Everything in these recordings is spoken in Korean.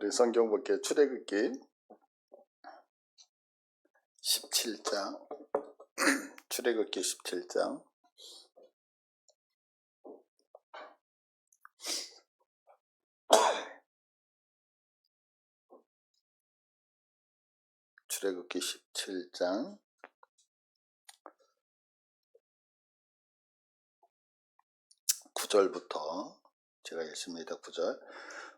우리 성경 볼게요. 출애굽기 17장. 출애굽기 17장. 출애굽기 17장 9절부터 제가 읽습니다. 9절.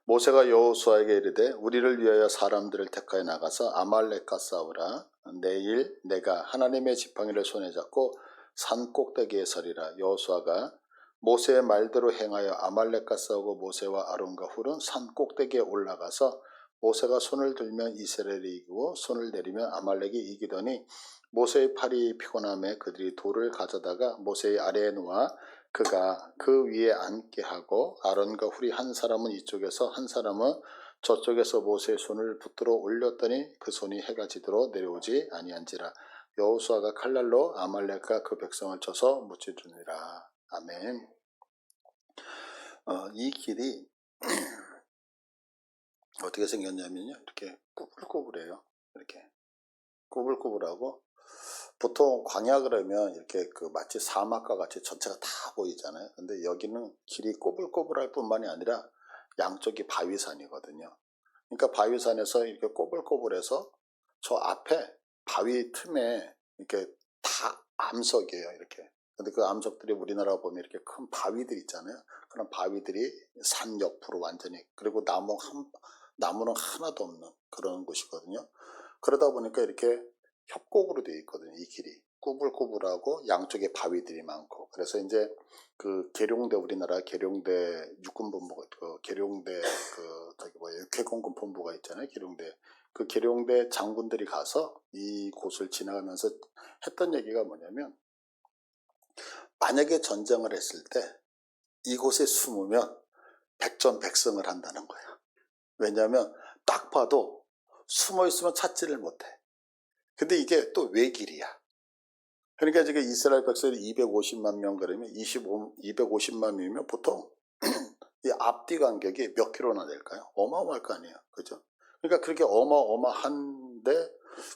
모세가 여호수아에게 이르되 우리를 위하여 사람들을 택하여 나가서 아말렉과 싸우라. 내일 내가 하나님의 지팡이를 손에 잡고 산 꼭대기에 서리라. 여호수아가 모세의 말대로 행하여 아말렉과 싸우고 모세와 아론과 훌은 산 꼭대기에 올라가서 모세가 손을 들면 이스라엘이 이기고 손을 내리면 아말렉이 이기더니 모세의 팔이 피곤함에 그들이 돌을 가져다가 모세의 아래에 놓아 그가 그 위에 앉게 하고 아론과 훌이 한 사람은 이쪽에서 한 사람은 저쪽에서 모세의 손을 붙들어 올렸더니 그 손이 해가 지도록 내려오지 아니한지라. 여호수아가 칼날로 아말렉과 그 백성을 쳐서 무찌르니라. 아멘. 이 길이 어떻게 생겼냐면요, 이렇게 꾸불꾸불해요. 이렇게 꾸불꾸불하고, 보통 광야 그러면 이렇게 마치 사막과 같이 전체가 다 보이잖아요. 근데 여기는 길이 꼬불꼬불할 뿐만이 아니라 양쪽이 바위산이거든요. 그러니까 바위산에서 이렇게 꼬불꼬불해서 저 앞에 바위 틈에 이렇게 다 암석이에요. 이렇게. 근데 그 암석들이 우리나라 보면 이렇게 큰 바위들 있잖아요. 그런 바위들이 산 옆으로 완전히, 그리고 나무는 하나도 없는 그런 곳이거든요. 그러다 보니까 이렇게 협곡으로 되어 있거든요. 이 길이 꾸불꾸불하고 양쪽에 바위들이 많고. 그래서 이제 그 계룡대, 우리나라 계룡대 육군본부가 계룡대 육해공군 본부가 있잖아요. 계룡대. 그 계룡대 장군들이 가서 이 곳을 지나가면서 했던 얘기가 뭐냐면, 만약에 전쟁을 했을 때 이곳에 숨으면 백전백승을 한다는 거예요. 왜냐하면 딱 봐도 숨어 있으면 찾지를 못해. 근데 이게 또 외길이야. 그러니까 지금 이스라엘 백성이 250만 명 그러면 250만 명이면 보통 이 앞뒤 간격이 몇 킬로나 될까요? 어마어마할 거 아니에요. 그죠? 그러니까 그렇게 어마어마한데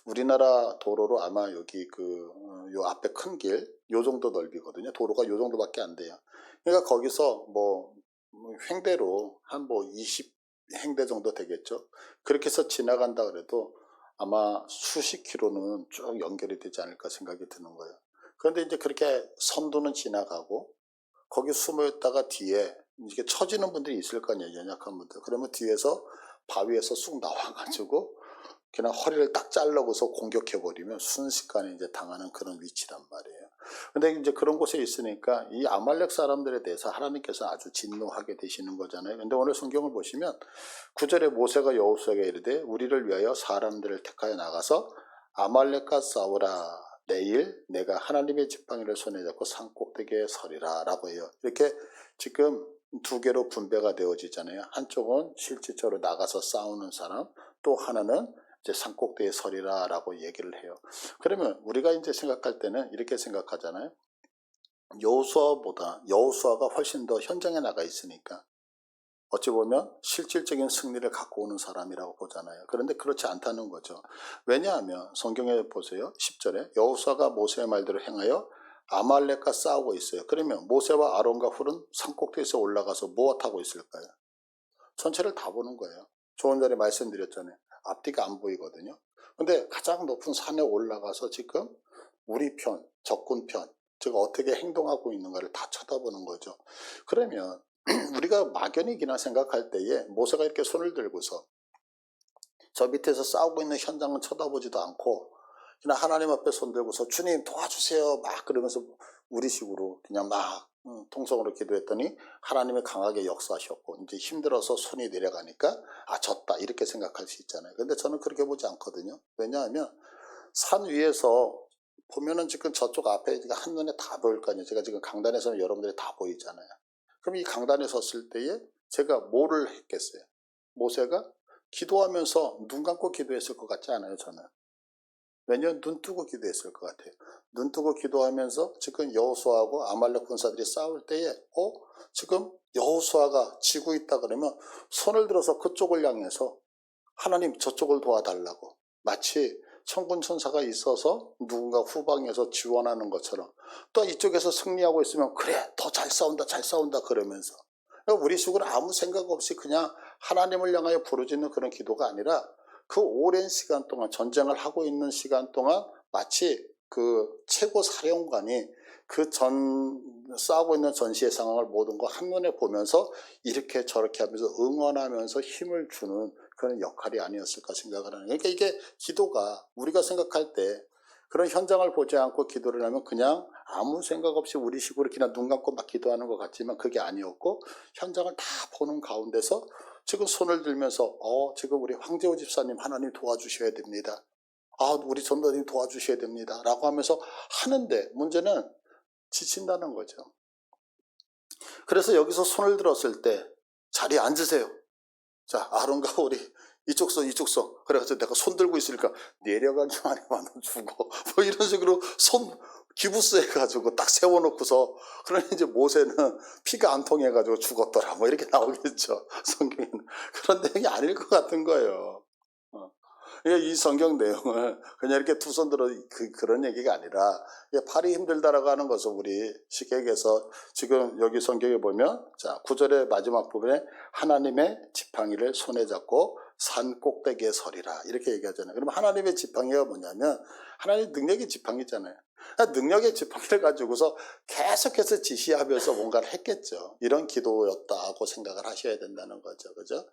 우리나라 도로로 아마 여기 요 앞에 큰 길, 요 정도 넓이거든요. 도로가 요 정도밖에 안 돼요. 그러니까 거기서 횡대로 한 20행대 정도 되겠죠. 그렇게 해서 지나간다 그래도 아마 수십 킬로는 쭉 연결이 되지 않을까 생각이 드는 거예요. 그런데 이제 그렇게 선두는 지나가고 거기 숨어 있다가 뒤에 이게 처지는 분들이 있을 거 아니에요. 연약한 분들. 그러면 뒤에서 바위에서 쑥 나와가지고 그냥 허리를 딱 잘라고서 공격해버리면 순식간에 이제 당하는 그런 위치란 말이에요. 근데 이제 그런 곳에 있으니까 이 아말렉 사람들에 대해서 하나님께서 아주 진노하게 되시는 거잖아요. 근데 오늘 성경을 보시면 9절에 모세가 여호수아에게 이르되 우리를 위하여 사람들을 택하여 나가서 아말렉과 싸우라. 내일 내가 하나님의 지팡이를 손에 잡고 산 꼭대기에 서리라 라고 해요. 이렇게 지금 두 개로 분배가 되어지잖아요. 한쪽은 실질적으로 나가서 싸우는 사람, 또 하나는 이제 산 꼭대기에 서리라 라고 얘기를 해요. 그러면 우리가 이제 생각할 때는 이렇게 생각하잖아요. 여호수아가 훨씬 더 현장에 나가 있으니까 어찌 보면 실질적인 승리를 갖고 오는 사람이라고 보잖아요. 그런데 그렇지 않다는 거죠. 왜냐하면 성경에 보세요. 10절에 여호수아가 모세의 말대로 행하여 아말렉과 싸우고 있어요. 그러면 모세와 아론과 훌은 산꼭대기에서 올라가서 무엇하고 있을까요? 전체를 다 보는 거예요. 조금 전에 말씀드렸잖아요. 앞뒤가 안 보이거든요. 근데 가장 높은 산에 올라가서 지금 우리 편, 적군 편, 제가 어떻게 행동하고 있는가를 다 쳐다보는 거죠. 그러면 우리가 막연히 그냥 생각할 때에 모세가 이렇게 손을 들고서 저 밑에서 싸우고 있는 현장은 쳐다보지도 않고 그냥 하나님 앞에 손 들고서 주님 도와주세요 막 그러면서 우리식으로 그냥 막 통성으로 기도했더니 하나님이 강하게 역사하셨고 이제 힘들어서 손이 내려가니까 졌다 이렇게 생각할 수 있잖아요. 근데 저는 그렇게 보지 않거든요. 왜냐하면 산 위에서 보면은 지금 저쪽 앞에 한눈에 다 보일 거 아니에요. 제가 지금 강단에서는 여러분들이 다 보이잖아요. 그럼 이 강단에 섰을 때에 제가 뭐를 했겠어요? 모세가 기도하면서 눈 감고 기도했을 것 같지 않아요, 저는. 왜냐하면 눈 뜨고 기도했을 것 같아요. 눈 뜨고 기도하면서 지금 여호수아하고 아말렉 군사들이 싸울 때에 지금 여호수아가 지고 있다 그러면 손을 들어서 그쪽을 향해서 하나님 저쪽을 도와달라고. 마치 천군 천사가 있어서 누군가 후방에서 지원하는 것처럼 또 이쪽에서 승리하고 있으면 그래 더 잘 싸운다 잘 싸운다 그러면서 우리 식으로 아무 생각 없이 그냥 하나님을 향하여 부르짖는 그런 기도가 아니라 그 오랜 시간 동안 전쟁을 하고 있는 시간 동안 마치 그 최고 사령관이 그 싸우고 있는 전시의 상황을 모든 거 한눈에 보면서 이렇게 저렇게 하면서 응원하면서 힘을 주는 그런 역할이 아니었을까 생각을 하는 거예요. 그러니까 이게 기도가 우리가 생각할 때 그런 현장을 보지 않고 기도를 하면 그냥 아무 생각 없이 우리 식으로 그냥 눈 감고 막 기도하는 것 같지만 그게 아니었고 현장을 다 보는 가운데서 지금 손을 들면서 지금 우리 황재호 집사님 하나님 도와주셔야 됩니다. 우리 전도님 도와주셔야 됩니다. 라고 하면서 하는데 문제는 지친다는 거죠. 그래서 여기서 손을 들었을 때 자리에 앉으세요. 자, 아론과 우리 이쪽 서 그래서 내가 손 들고 있으니까 내려가기만 해만 죽어. 뭐 이런 식으로 손 기부스 해가지고 딱 세워놓고서 그러니 이제 모세는 피가 안 통해가지고 죽었더라. 뭐 이렇게 나오겠죠. 성경에는. 그런 내용이 아닐 것 같은 거예요. 그러니까 이 성경 내용을 그냥 이렇게 두 손 들어 그런 얘기가 아니라 팔이 힘들다라고 하는 것을 우리 시객에서 지금 여기 성경에 보면 자 9절의 마지막 부분에 하나님의 지팡이를 손에 잡고 산 꼭대기에 서리라 이렇게 얘기하잖아요. 그러면 하나님의 지팡이가 뭐냐면 하나님의 능력의 지팡이잖아요. 능력의 지팡이를 가지고서 계속해서 지시하면서 뭔가를 했겠죠. 이런 기도였다고 생각을 하셔야 된다는 거죠. 그죠?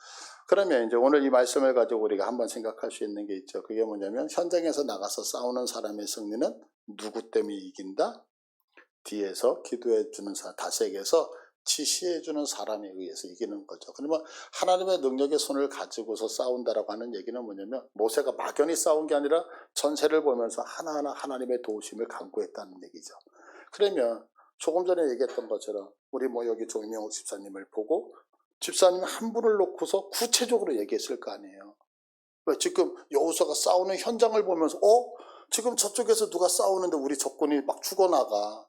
그러면 이제 오늘 이 말씀을 가지고 우리가 한번 생각할 수 있는 게 있죠. 그게 뭐냐면 현장에서 나가서 싸우는 사람의 승리는 누구 때문에 이긴다? 뒤에서 기도해 주는 다색에서 지시해 주는 사람에 의해서 이기는 거죠. 그러면 하나님의 능력의 손을 가지고서 싸운다라고 하는 얘기는 뭐냐면 모세가 막연히 싸운 게 아니라 전세를 보면서 하나하나 하나님의 도우심을 간구했다는 얘기죠. 그러면 조금 전에 얘기했던 것처럼 우리 여기 조명욱 집사님을 보고 집사님 한 분을 놓고서 구체적으로 얘기했을 거 아니에요. 왜 지금 여호수아가 싸우는 현장을 보면서 지금 저쪽에서 누가 싸우는데 우리 적군이 막 죽어나가.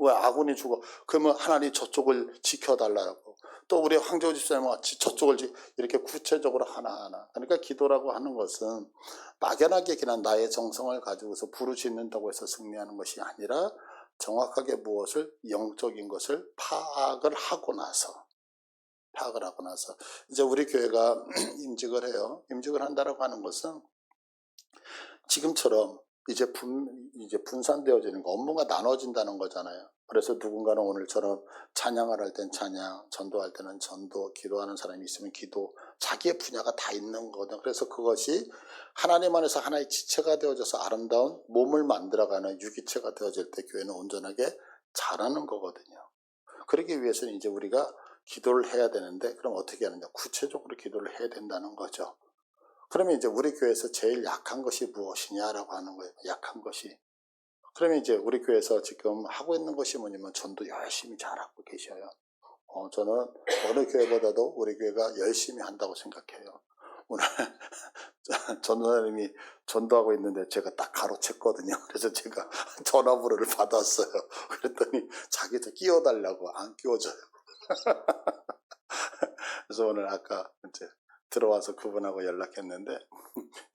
왜 아군이 죽어? 그러면 하나님 저쪽을 지켜달라고. 또 우리 황재호 집사님 같이 저쪽을 이렇게 구체적으로 하나하나. 그러니까 기도라고 하는 것은 막연하게 그냥 나의 정성을 가지고서 부르짖는다고 해서 승리하는 것이 아니라 정확하게 무엇을 영적인 것을 파악을 하고 나서 이제 우리 교회가 임직을 해요. 임직을 한다라고 하는 것은 지금처럼 이제 분산되어지는 거, 업무가 나눠진다는 거잖아요. 그래서 누군가는 오늘처럼 찬양을 할 땐 찬양, 전도할 때는 전도, 기도하는 사람이 있으면 기도, 자기의 분야가 다 있는 거거든요. 그래서 그것이 하나님 안에서 하나의 지체가 되어져서 아름다운 몸을 만들어가는 유기체가 되어질 때 교회는 온전하게 자라는 거거든요. 그러기 위해서는 이제 우리가 기도를 해야 되는데 그럼 어떻게 하느냐? 구체적으로 기도를 해야 된다는 거죠. 그러면 이제 우리 교회에서 제일 약한 것이 무엇이냐라고 하는 거예요. 약한 것이. 그러면 이제 우리 교회에서 지금 하고 있는 것이 뭐냐면 전도 열심히 잘하고 계셔요. 저는 어느 교회보다도 우리 교회가 열심히 한다고 생각해요. 오늘 전도사님이 전도하고 있는데 제가 딱 가로챘거든요. 그래서 제가 전화번호를 받았어요. 그랬더니 자기도 끼워달라고 안 끼워줘요. 그래서 오늘 아까 이제 들어와서 그분하고 연락했는데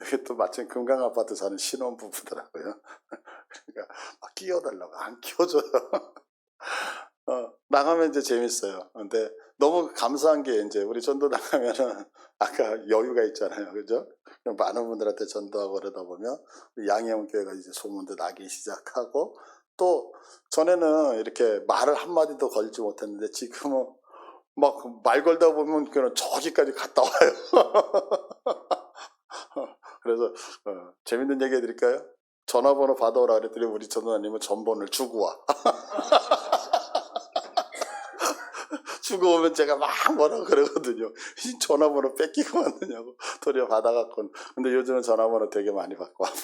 여기 또 마침 금강아파트 사는 신혼부부더라고요. 그러니까 막 끼워달라고 안 끼워줘요. 나가면 이제 재밌어요. 근데 너무 감사한 게 이제 우리 전도 나가면은 아까 여유가 있잖아요. 그죠? 많은 분들한테 전도하고 그러다 보면 양해원 교회가 이제 소문도 나기 시작하고 또 전에는 이렇게 말을 한마디도 걸지 못했는데 지금은 막 말 걸다 보면 그냥 저기까지 갔다 와요. 그래서 재밌는 얘기 해드릴까요? 전화번호 받아오라 그랬더니 우리 전도사님은 전번호를 주고 와. 주고 오면 제가 막 뭐라고 그러거든요. 이 전화번호 뺏기고 왔느냐고 도리어 받아갖고. 근데 요즘은 전화번호 되게 많이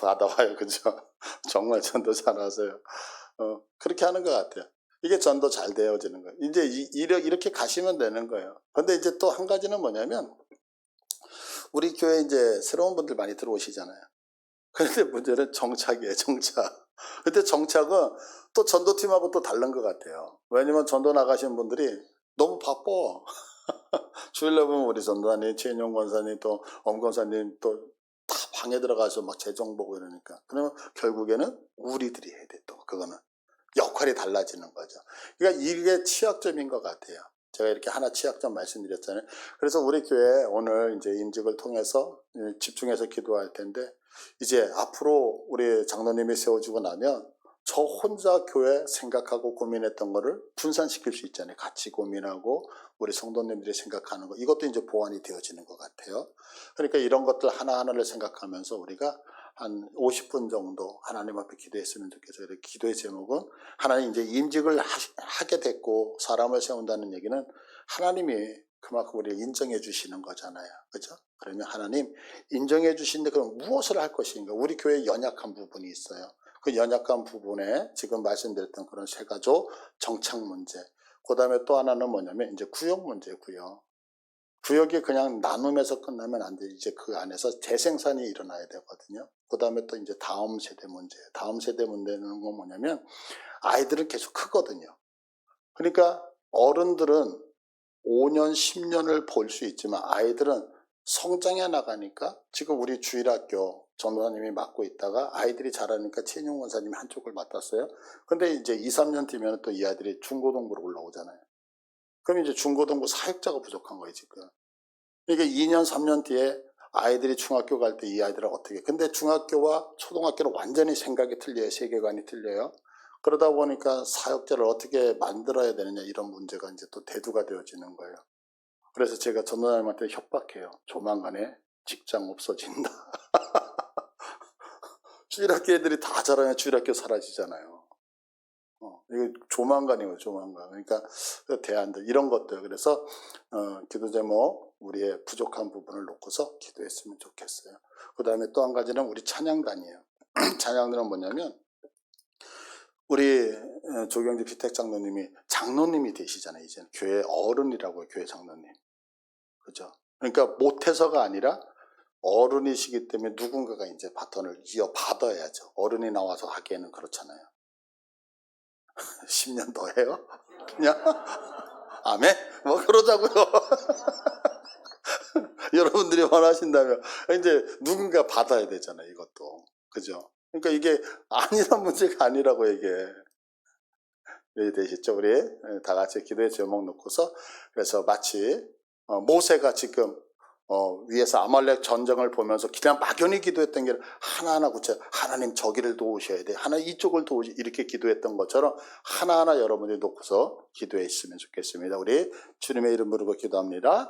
받아와요. 그죠? 정말 전도 잘하세요. 그렇게 하는 것 같아요. 이게 전도 잘 되어지는 거예요. 이제 이렇게 가시면 되는 거예요. 근데 이제 또 한 가지는 뭐냐면 우리 교회 이제 새로운 분들 많이 들어오시잖아요. 그런데 문제는 정착이에요. 정착. 근데 정착은 또 전도팀하고 또 다른 것 같아요. 왜냐면 전도 나가신 분들이 너무 바빠. 주일날 보면 우리 전도사님, 최인용 권사님, 또 엄 권사님 또 다 방에 들어가서 막 재정 보고 이러니까. 그러면 결국에는 우리들이 해야 돼, 또. 그거는. 역할이 달라지는 거죠. 그러니까 이게 취약점인 것 같아요. 제가 이렇게 하나 취약점 말씀드렸잖아요. 그래서 우리 교회 오늘 이제 임직을 통해서 집중해서 기도할 텐데, 이제 앞으로 우리 장로님이 세워지고 나면 저 혼자 교회 생각하고 고민했던 거를 분산시킬 수 있잖아요. 같이 고민하고 우리 성도님들이 생각하는 거, 이것도 이제 보완이 되어지는 것 같아요. 그러니까 이런 것들 하나하나를 생각하면서 우리가 한 50분 정도 하나님 앞에 기도했으면 좋겠어요. 기도의 제목은, 하나님 이제 임직을 하게 됐고 사람을 세운다는 얘기는 하나님이 그만큼 우리를 인정해 주시는 거잖아요. 그죠? 그러면 하나님 인정해 주시는데 그럼 무엇을 할 것인가? 우리 교회에 연약한 부분이 있어요. 그 연약한 부분에 지금 말씀드렸던 그런 세 가지 정착 문제, 그 다음에 또 하나는 뭐냐면 이제 구역 문제고요. 구역이 그냥 나눔에서 끝나면 안 돼. 이제 그 안에서 재생산이 일어나야 되거든요. 그 다음에 또 이제 다음 세대 문제예요. 다음 세대 문제는 뭐냐면 아이들은 계속 크거든요. 그러니까 어른들은 5년, 10년을 볼 수 있지만 아이들은 성장해 나가니까, 지금 우리 주일학교 전도사님이 맡고 있다가 아이들이 자라니까 최인용 원사님이 한쪽을 맡았어요. 근데 이제 2, 3년 뒤면 또 이 아이들이 중고등부로 올라오잖아요. 그럼 이제 중고등부 사역자가 부족한 거예요, 지금. 그러니까 2년, 3년 뒤에 아이들이 중학교 갈 때 이 아이들은 어떻게. 근데 중학교와 초등학교는 완전히 생각이 틀려요. 세계관이 틀려요. 그러다 보니까 사역자를 어떻게 만들어야 되느냐, 이런 문제가 이제 또 대두가 되어지는 거예요. 그래서 제가 전도사님한테 협박해요. 조만간에 직장 없어진다. 주일학교 애들이 다 자라면 주일학교 사라지잖아요. 이게 조만간이에요, 조만간. 그러니까 대안들, 이런 것들. 그래서 기도 제목, 우리의 부족한 부분을 놓고서 기도했으면 좋겠어요. 그 다음에 또 한 가지는 우리 찬양단이에요. 찬양단은 뭐냐면, 우리 조경지 피택 장로님이 장로님이 되시잖아요. 이제는 교회 어른이라고요, 교회 장로님. 그죠? 그러니까 못해서가 아니라 어른이시기 때문에 누군가가 이제 바톤을 이어받아야죠. 어른이 나와서 하기에는 그렇잖아요. 10년 더 해요? 그냥? 아멘? 뭐 그러자고요. 여러분들이 원하신다면 이제 누군가 받아야 되잖아요, 이것도. 그죠? 그러니까 이게 아니란 문제가 아니라고, 이게. 이해되시죠? 우리 다 같이 기도의 제목 놓고서, 그래서 마치 모세가 지금 위에서 아말렉 전쟁을 보면서 그냥 막연히 기도했던 게 하나하나 구체, 하나님 저기를 도우셔야 돼, 하나 이쪽을 도우시, 이렇게 기도했던 것처럼 하나하나 여러분이 놓고서 기도했으면 좋겠습니다. 우리 주님의 이름 부르고 기도합니다.